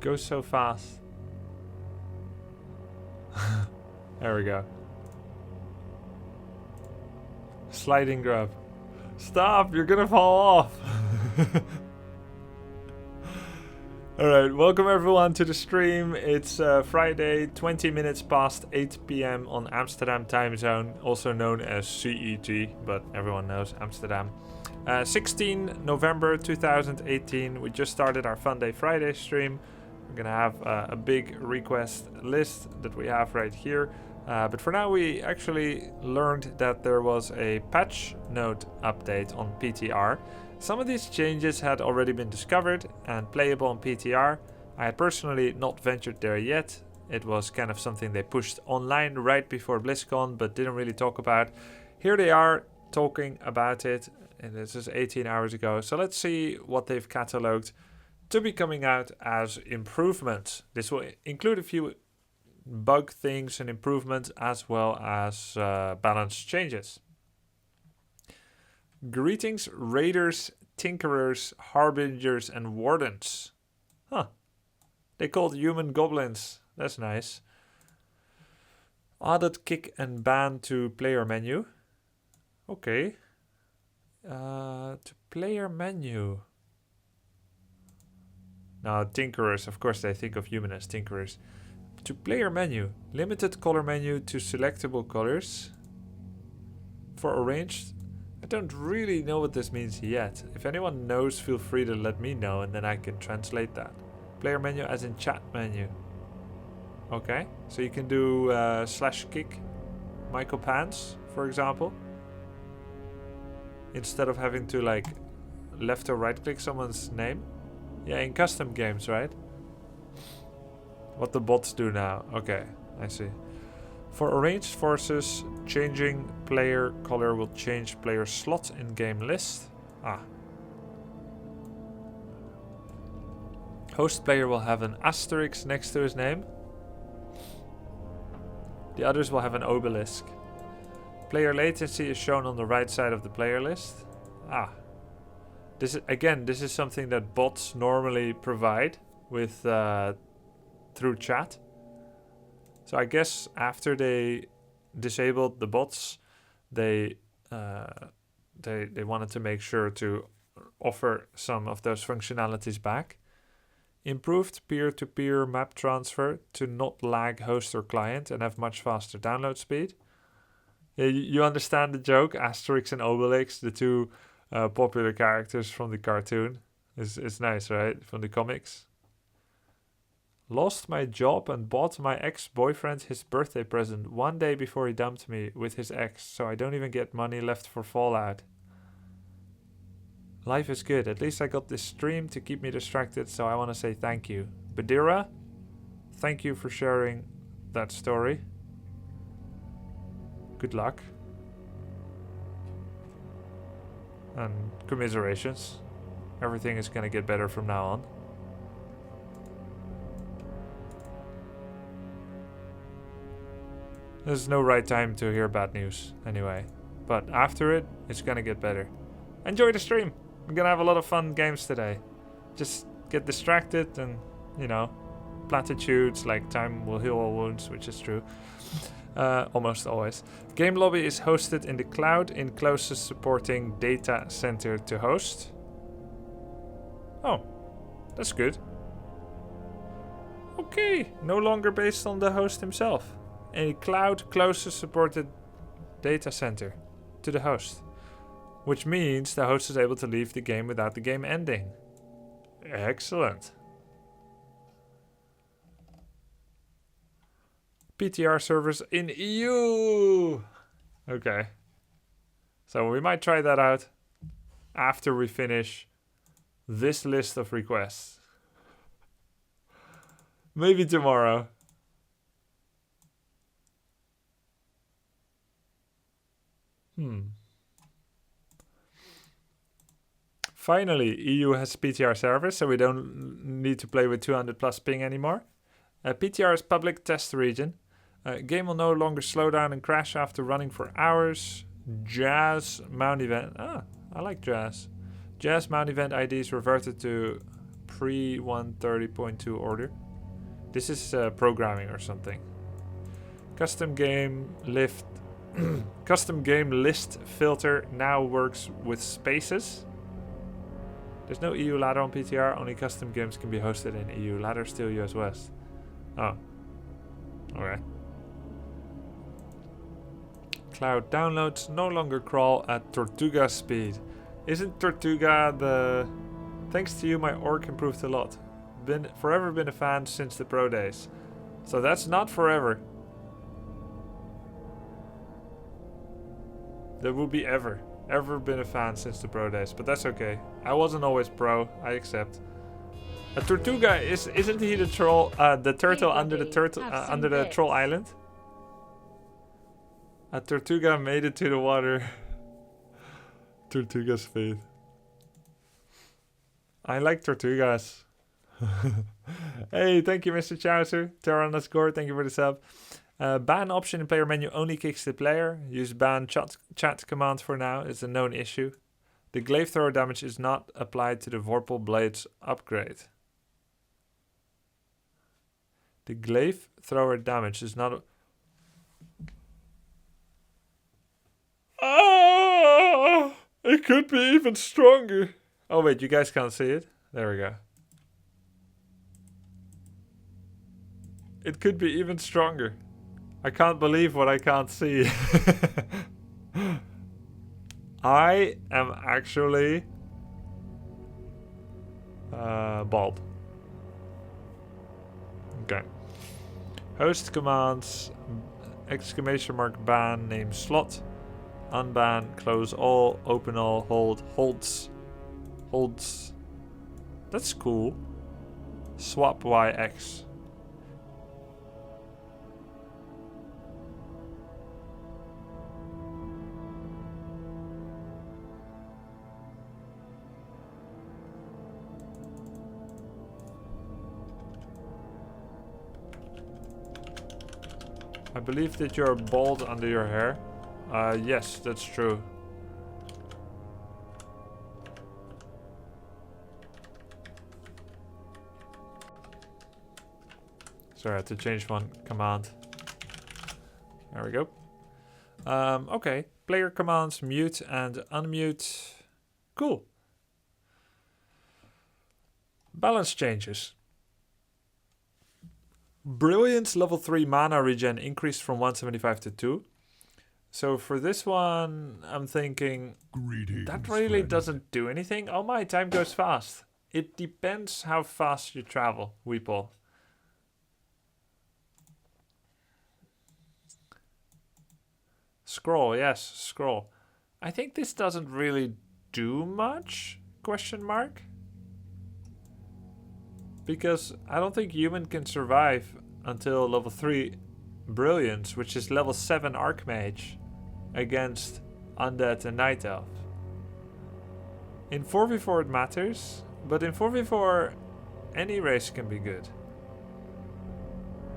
goes so fast. There we go. Sliding grub. Stop, you're gonna fall off. Alright, welcome everyone to the stream. It's Friday, 20 minutes past 8 p.m. on Amsterdam time zone, also known as CET, but everyone knows Amsterdam. 16 November 2018, we just started our Fun Day Friday stream. We're gonna have a big request list that we have right here. But for now, we actually learned that there was a patch note update on PTR. Some of these changes had already been discovered and playable on PTR. I had personally not ventured there yet. It was kind of something they pushed online right before BlizzCon, but didn't really talk about. Here they are talking about it, and this is 18 hours ago. So let's see what they've cataloged to be coming out as improvements. This will include a few bug things and improvements, as well as balance changes. Greetings, raiders, tinkerers, harbingers, and wardens. Huh. They called human goblins. That's nice. Added kick and ban to player menu. Okay. To player menu. Now, tinkerers, of course, they think of human as tinkerers. To player menu, limited color menu to selectable colors. For arranged, I don't really know what this means yet. If anyone knows, feel free to let me know and then I can translate that. Player menu as in chat menu. Okay, so you can do /kick Michael Pants, for example. Instead of having to like left or right click someone's name. Yeah, in custom games, right? What the bots do now. Okay, I see. For arranged forces, changing player color will change player slot in game list. Host player will have an asterisk next to his name. The others will have an obelisk. Player latency is shown on the right side of the player list. This is something that bots normally provide with through chat. So I guess after they disabled the bots, they wanted to make sure to offer some of those functionalities back. Improved peer-to-peer map transfer to not lag host or client and have much faster download speed. Yeah, you understand the joke? Asterix and Obelix, the two popular characters from the cartoon. It's nice, right? From the comics. Lost my job and bought my ex-boyfriend his birthday present 1 day before he dumped me with his ex, so I don't even get money left for Fallout. Life is good. At least I got this stream to keep me distracted, so I want to say thank you. Badira, thank you for sharing that story. Good luck. And commiserations. Everything is going to get better from now on. There's no right time to hear bad news, anyway. But after it, it's gonna get better. Enjoy the stream! We're gonna have a lot of fun games today. Just get distracted and, you know, platitudes like time will heal all wounds, which is true. Almost always. Game lobby is hosted in the cloud in closest supporting data center to host. Oh, that's good. Okay, no longer based on the host himself. A cloud closest supported data center to the host, which means the host is able to leave the game without the game ending. Excellent. PTR servers in EU. Okay. So we might try that out after we finish this list of requests. Maybe tomorrow. Finally, EU has PTR servers, so we don't need to play with 200 plus ping anymore. PTR is public test region. Game will no longer slow down and crash after running for hours. Jazz mount event. I like Jazz. Jazz mount event IDs reverted to pre 1.30.2 order. This is programming or something. Custom game lift. Custom game list filter now works with spaces. There's no EU ladder on PTR. Only custom games can be hosted in EU. Ladder still US West. Oh. Okay. Cloud downloads no longer crawl at Tortuga speed. Isn't Tortuga the... Thanks to you, my orc improved a lot. Forever been a fan since the pro days. So that's not forever. There will be ever been a fan since the pro days, but that's okay. I wasn't always pro, I accept. A Tortuga isn't he the troll, the turtle under the troll island? A Tortuga made it to the water. Tortuga's fate. I like Tortugas. Hey, thank you, Mr. Chowser. Terra_, thank you for the sub. Ban option in player menu only kicks the player. Use ban chat command for now. It's a known issue. The Glaive thrower damage is not applied to the Vorpal Blades upgrade. The Glaive thrower damage is not... Ah! It could be even stronger. Oh wait, you guys can't see it? There we go. It could be even stronger. I can't believe what I can't see. I am actually bald. Okay. Host commands exclamation mark ban name slot. Unban, close all, open all, hold, holds. That's cool. Swap YX. I believe that you're bald under your hair. Yes, that's true. Sorry, I had to change one command. There we go. Okay. Player commands mute and unmute. Cool. Balance changes. Brilliance level 3 mana regen increased from 175 to 2. So for this one, I'm thinking that really doesn't do anything. Oh my, time goes fast. It depends how fast you travel, Weeple. Scroll, yes, scroll. I think this doesn't really do much, question mark. Because I don't think human can survive until level 3 Brilliance, which is level 7 Archmage, against Undead and Night Elf. In 4v4 it matters, but in 4v4 any race can be good.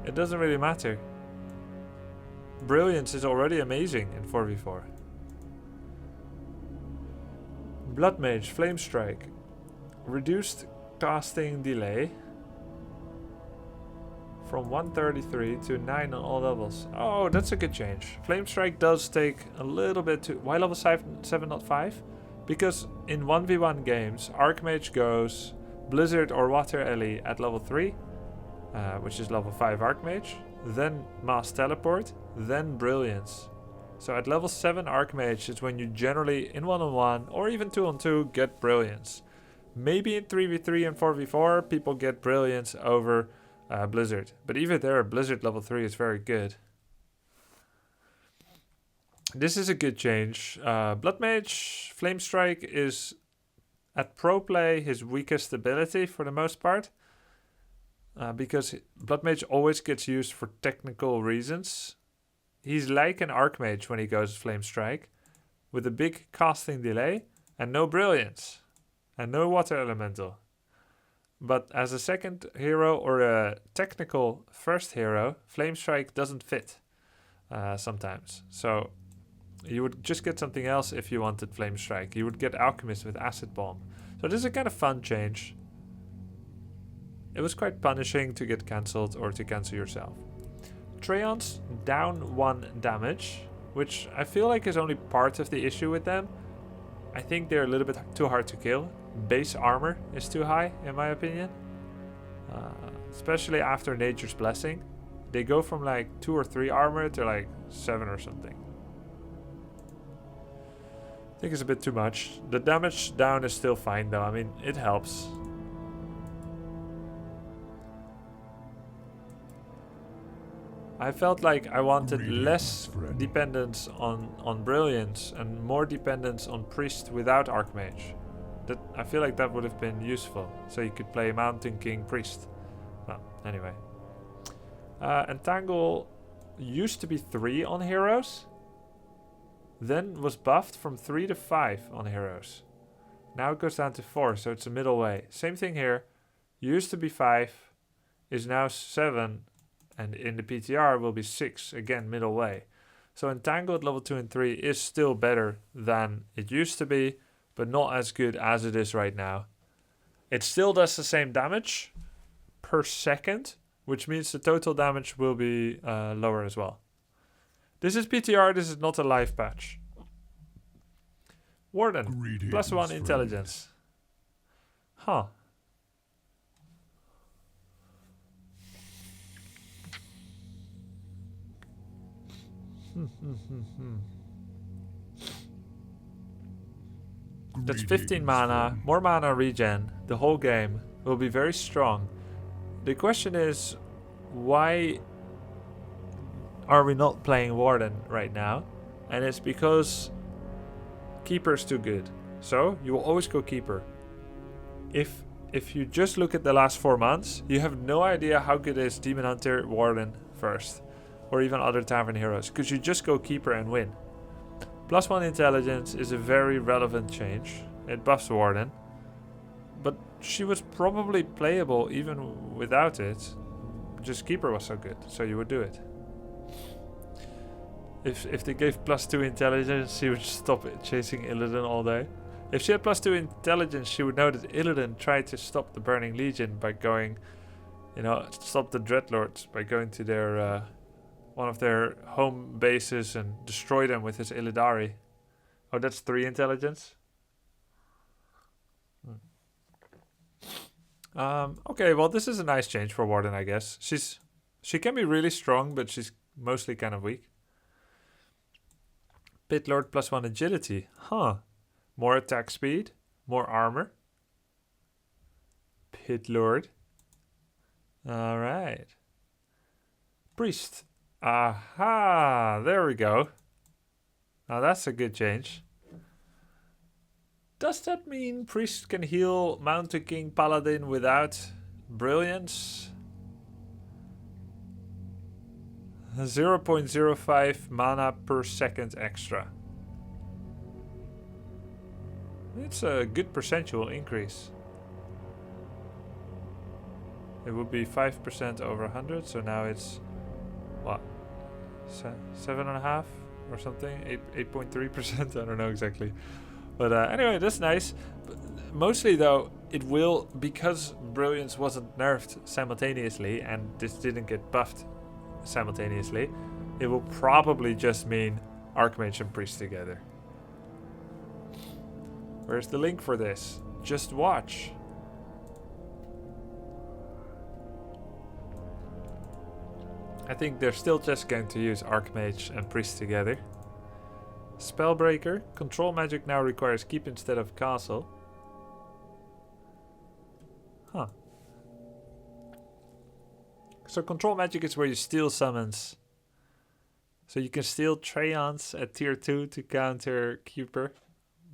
It doesn't really matter. Brilliance is already amazing in 4v4. Blood Mage, Flame Strike. Reduced casting delay from 133 to 9 on all levels. Oh, that's a good change. Flame Strike does take a little bit to... Why level 7, not 5? Because in 1v1 games, Archmage goes Blizzard or Water Ellie at level 3, which is level 5 Archmage, then Mass Teleport, then Brilliance. So at level 7 Archmage is when you generally, in 1-on-1 or even 2-on-2, get Brilliance. Maybe in 3v3 and 4v4, people get Brilliance over Blizzard. But even there, Blizzard level 3 is very good. This is a good change. Blood Mage, Flame Strike is, at pro play, his weakest ability for the most part. Because Blood Mage always gets used for technical reasons. He's like an Archmage when he goes Flame Strike, with a big casting delay and no Brilliance. And no Water Elemental. But as a second hero or a technical first hero, Flame Strike doesn't fit sometimes. So you would just get something else if you wanted Flame Strike. You would get Alchemist with Acid Bomb. So this is a kind of fun change. it was quite punishing to get cancelled or to cancel yourself. Treants down 1 damage, which I feel like is only part of the issue with them. I think they're a little bit too hard to kill. Base armor is too high, in my opinion. Especially after Nature's Blessing. They go from like 2 or 3 armor to like 7 or something. I think it's a bit too much. The damage down is still fine though. I mean, it helps. I felt like I wanted less dependence on Brilliance and more dependence on Priest without Archmage. That I feel like that would have been useful. So you could play Mountain King Priest. Well, anyway. Entangle used to be 3 on heroes. Then was buffed from 3 to 5 on heroes. Now it goes down to 4, so it's a middle way. Same thing here. Used to be 5, is now 7, and in the PTR will be 6, again middle way. So Entangle at level 2 and 3 is still better than it used to be, but not as good as it is right now. It still does the same damage per second, which means the total damage will be lower as well. This is PTR, this is not a live patch. Warden, +1 friend. Intelligence. Huh. That's 15 mana, more mana regen, the whole game will be very strong. The question is, why are we not playing Warden right now? And it's because Keeper's too good. So you will always go Keeper. If you just look at the last 4 months, you have no idea how good is Demon Hunter, Warden first, or even other Tavern heroes, because you just go Keeper and win. +1 intelligence is a very relevant change. It buffs Warden, but she was probably playable even without it. Just Keeper was so good, so you would do it. If they gave +2 intelligence, she would stop chasing Illidan all day. If she had +2 intelligence, she would know that Illidan tried to stop the Burning Legion by going, stop the Dreadlords by going to their one of their home bases and destroy them with his Illidari. Oh, that's 3 intelligence. Okay, well, this is a nice change for Warden, I guess. She can be really strong, but she's mostly kind of weak. Pit Lord +1 agility. Huh. More attack speed. More armor. Pit Lord. Alright. Priest. Aha! There we go. Now that's a good change. Does that mean Priest can heal Mountain King Paladin without Brilliance? 0.05 mana per second extra. It's a good percentual increase. It would be 5% over 100, so now it's what? 7.5 or something? 8.3%? I don't know exactly. But anyway, that's nice. Mostly though, it will, because Brilliance wasn't nerfed simultaneously and this didn't get buffed simultaneously, it will probably just mean Archmage and Priest together. Where's the link for this? Just watch. I think they're still just going to use Archmage and Priest together. Spellbreaker. Control magic now requires keep instead of castle. Huh. So control magic is where you steal summons. So you can steal Treants at tier 2 to counter Keeper.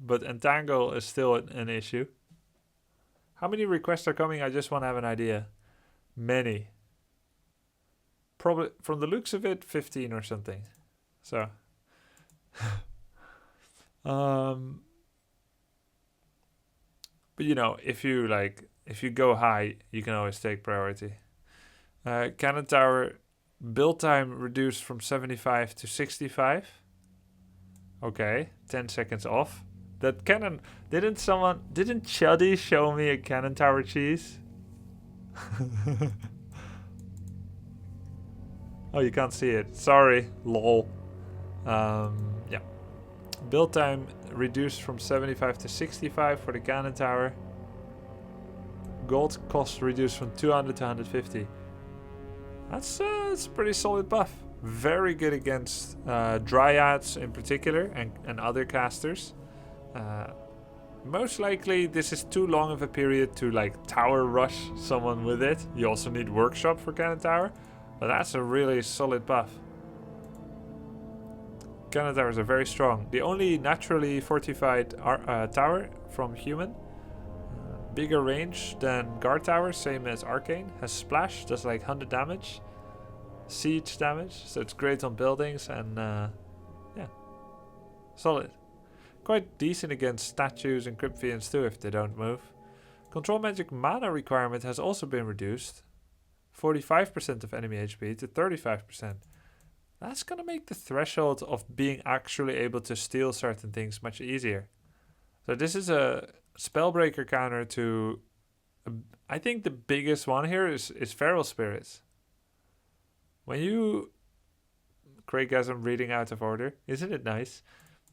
But Entangle is still an issue. How many requests are coming? I just want to have an idea. Many. Probably, from the looks of it, 15 or something. So. But if you go high, you can always take priority. Cannon Tower build time reduced from 75 to 65. Okay, 10 seconds off. That cannon, didn't Chuddy show me a Cannon Tower cheese? Oh, you can't see it. Sorry, lol. Yeah. Build time reduced from 75 to 65 for the cannon tower. Gold cost reduced from 200 to 150. That's a pretty solid buff. Very good against dryads in particular and other casters. Most likely this is too long of a period to like tower rush someone with it. You also need workshop for cannon tower, but that's a really solid buff. Cannon towers are very strong. The only naturally fortified tower from human. Bigger range than guard tower, same as arcane. Has splash, does like 100 damage. Siege damage, so it's great on buildings and yeah, solid. Quite decent against statues and Cryptfiends too if they don't move. Control magic mana requirement has also been reduced. 45% of enemy HP to 35%. That's gonna make the threshold of being actually able to steal certain things much easier. So this is a spellbreaker counter to... I think the biggest one here is Feral Spirits. When you... Craig as I'm reading out of order. Isn't it nice?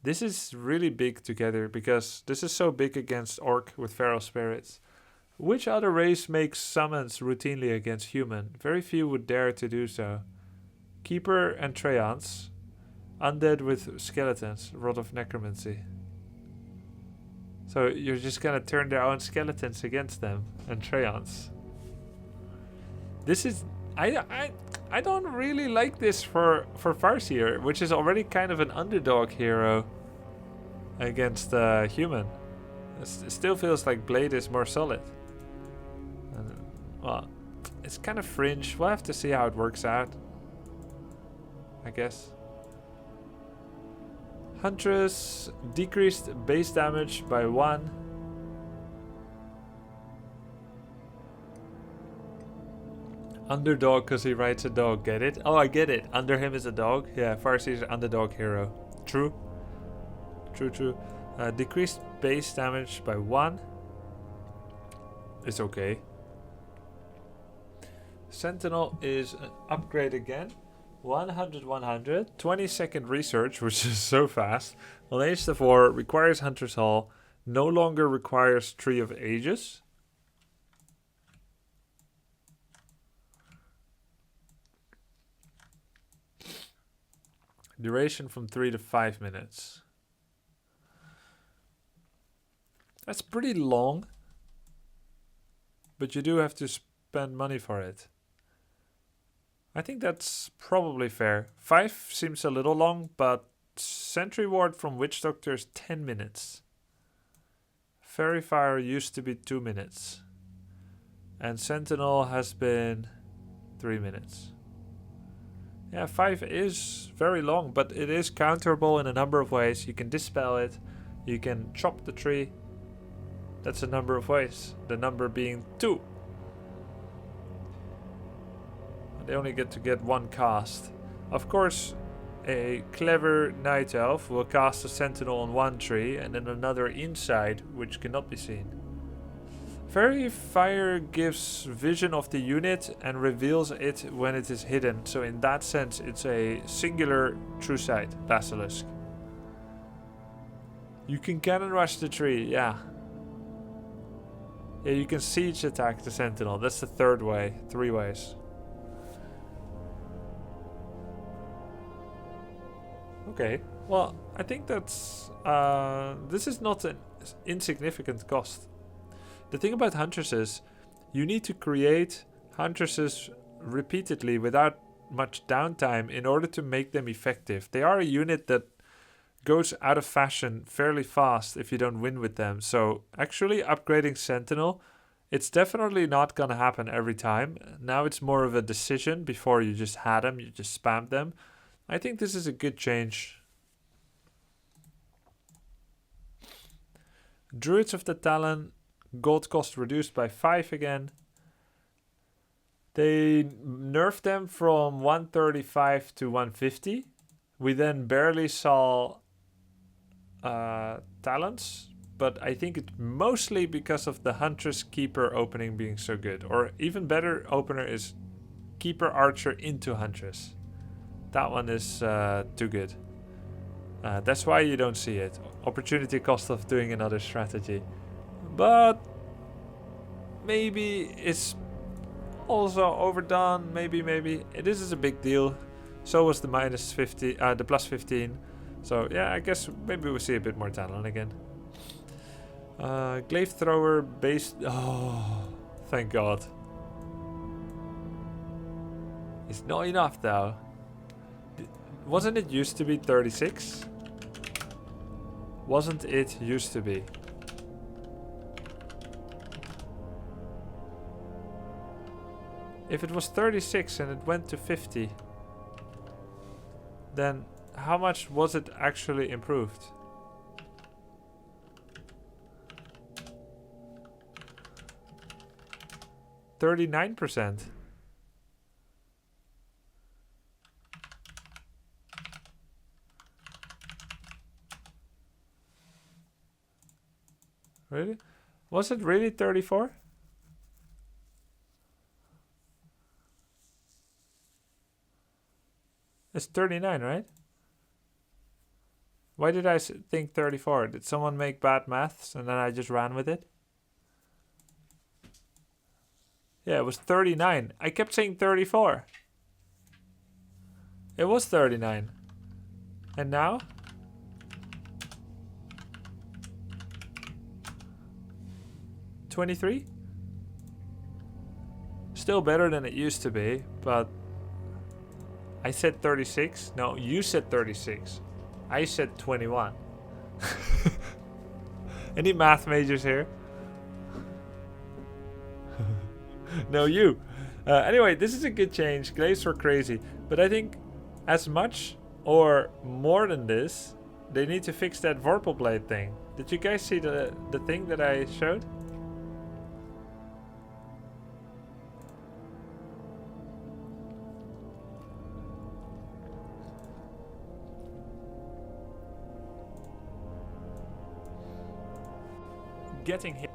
This is really big together because this is so big against Orc with Feral Spirits. Which other race makes summons routinely against human? Very few would dare to do so. Keeper and Treants. Undead with skeletons. Rod of Necromancy. So you're just gonna turn their own skeletons against them and Treants. This is... I don't really like this for Farseer, which is already kind of an underdog hero against human. It still feels like Blade is more solid. Well, it's kind of fringe. We'll have to see how it works out, I guess. Huntress decreased base damage by 1. Underdog because he rides a dog, get it? Oh, I get it. Under him is a dog. Yeah, Farseer's an underdog hero. True. True. Decreased base damage by 1. It's okay. Sentinel is an upgrade again. 100. 20-second research, which is so fast. On Age of War, requires Hunter's Hall. No longer requires Tree of Ages. Duration from 3 to 5 minutes. That's pretty long. But you do have to spend money for it. I think that's probably fair. 5 seems a little long, but Sentry Ward from Witch Doctor is 10 minutes. Fairy Fire used to be 2 minutes. And Sentinel has been 3 minutes. Yeah, 5 is very long, but it is counterable in a number of ways. You can dispel it, you can chop the tree. That's a number of ways. The number being 2. They only get to get 1 cast. Of course, a clever night elf will cast a sentinel on 1 tree and then another inside, which cannot be seen. Fairy Fire gives vision of the unit and reveals it when it is hidden. So in that sense, it's a singular true sight, Basilisk. You can cannon rush the tree, yeah. Yeah, you can siege attack the sentinel. That's the 3rd way. 3 ways. Okay, well, I think that's... this is not an insignificant cost. The thing about Huntresses, you need to create Huntresses repeatedly without much downtime in order to make them effective. They are a unit that goes out of fashion fairly fast if you don't win with them. So actually upgrading Sentinel, it's definitely not going to happen every time. Now it's more of a decision. Before you just had them, you just spammed them. I think this is a good change. Druids of the Talon, gold cost reduced by 5 again. They nerfed them from 135 to 150. We then barely saw talents but I think it's mostly because of the Huntress Keeper opening being so good. Or even better opener is Keeper Archer into Huntress. That one is too good. That's why you don't see it. Opportunity cost of doing another strategy. But maybe it's also overdone. Maybe. This is a big deal. So was the minus 50, the plus 15. So yeah, I guess maybe we'll see a bit more talent again. Glaive thrower based. Oh, thank God. It's not enough though. Wasn't it used to be 36? Wasn't it used to be? If it was 36 and it went to 50, then how much was it actually improved? %39. Really? Was it really 34? It's 39, right? Why did I think 34? Did someone make bad maths and then I just ran with it? Yeah, it was 39. I kept saying 34. It was 39. And now? $23? Still better than it used to be, but I said 36. No, you said 36. I said 21. Any math majors here? No, you. Anyway, this is a good change. Glaives were crazy. But I think as much or more than this, they need to fix that Vorpal Blade thing. Did you guys see the thing that I showed? Getting hit.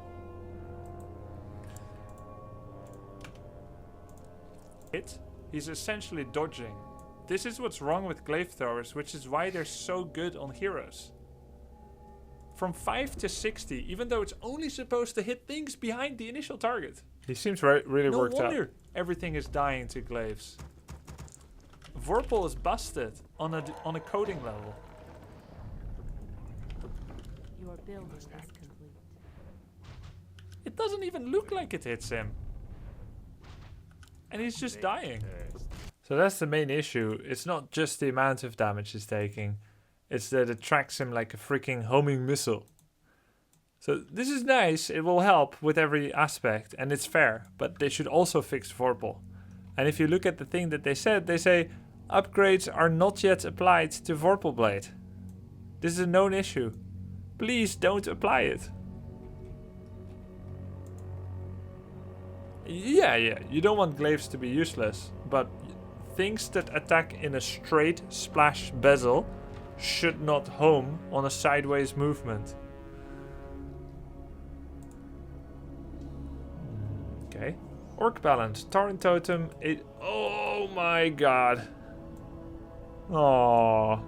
He's essentially dodging. This is what's wrong with Glaive throwers, which is why they're so good on heroes. From 5 to 60, even though it's only supposed to hit things behind the initial target. He seems really worked out. No wonder everything is dying to Glaives. Vorpal is busted on a coding level. Your build is complete. It doesn't even look like it hits him. And he's just dying. So that's the main issue. It's not just the amount of damage he's taking. It's that it tracks him like a freaking homing missile. So this is nice. It will help with every aspect. And it's fair. But they should also fix Vorpal. And if you look at the thing that they say upgrades are not yet applied to Vorpal Blade. This is a known issue. Please don't apply it. Yeah, you don't want glaives to be useless, but things that attack in a straight splash bezel should not home on a sideways movement. Okay. Orc balance, Torrent Totem, oh my god. Oh,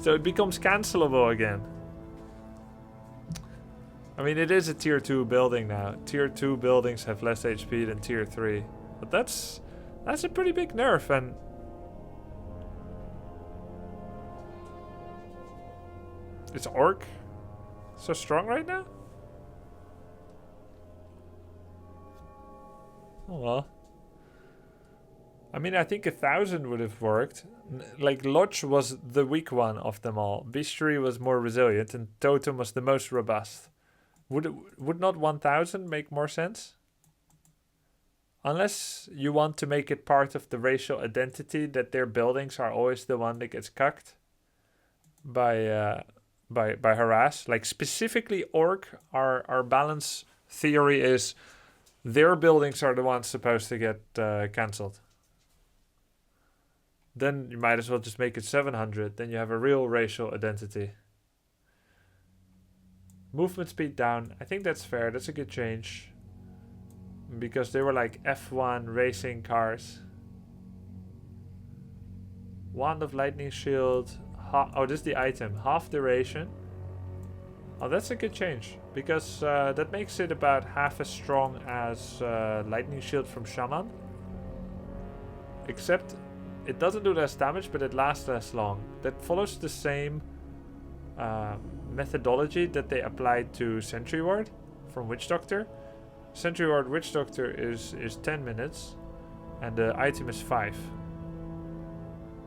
so it becomes cancelable again. I mean, it is a tier 2 building now. Tier 2 buildings have less HP than tier 3. But that's a pretty big nerf, and is Orc so strong right now? Oh well. I mean, I think 1,000 would have worked. Like, Lodge was the weak one of them all. Bestiary was more resilient, and Totem was the most robust. Would not 1,000 make more sense? Unless you want to make it part of the racial identity that their buildings are always the one that gets cucked by harass. Like specifically Orc, our balance theory is their buildings are the ones supposed to get cancelled. Then you might as well just make it 700. Then you have a real racial identity. Movement speed down. I think that's fair. That's a good change. Because they were like F1 racing cars. Wand of Lightning Shield. Oh, this is the item. Half duration. Oh, that's a good change. Because that makes it about half as strong as Lightning Shield from Shaman. Except it doesn't do less damage, but it lasts less long. That follows the same methodology that they applied to Sentry Ward from Witch Doctor. Sentry Ward Witch Doctor is 10 minutes. And the item is 5.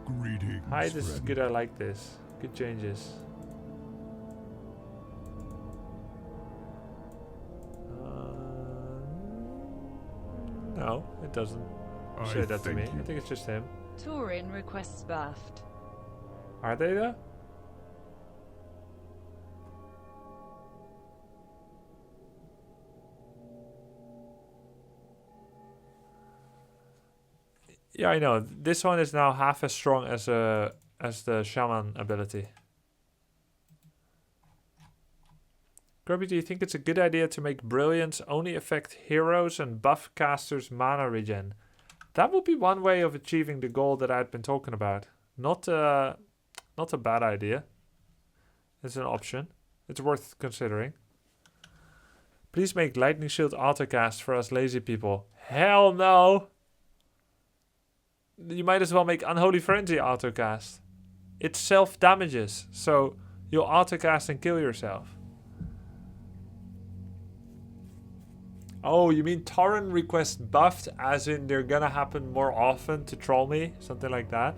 Greetings, Hi, this is friend. good. I like this. Good changes. No, it doesn't say that to me. I think it's just him. Turin requests buffed. Are they though? Yeah, I know. This one is now half as strong as the Shaman ability. Grubby, do you think it's a good idea to make Brilliance only affect heroes and buff casters' mana regen? That would be one way of achieving the goal that I'd been talking about. Not a bad idea. It's an option. It's worth considering. Please make Lightning Shield autocast for us lazy people. Hell no! You might as well make Unholy Frenzy autocast. It self-damages, so you'll autocast and kill yourself. Oh, you mean Torrent request buffed as in they're gonna happen more often to troll me? Something like that?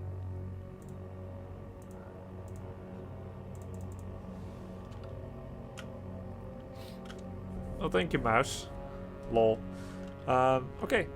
Oh, thank you, mouse. Lol. Okay,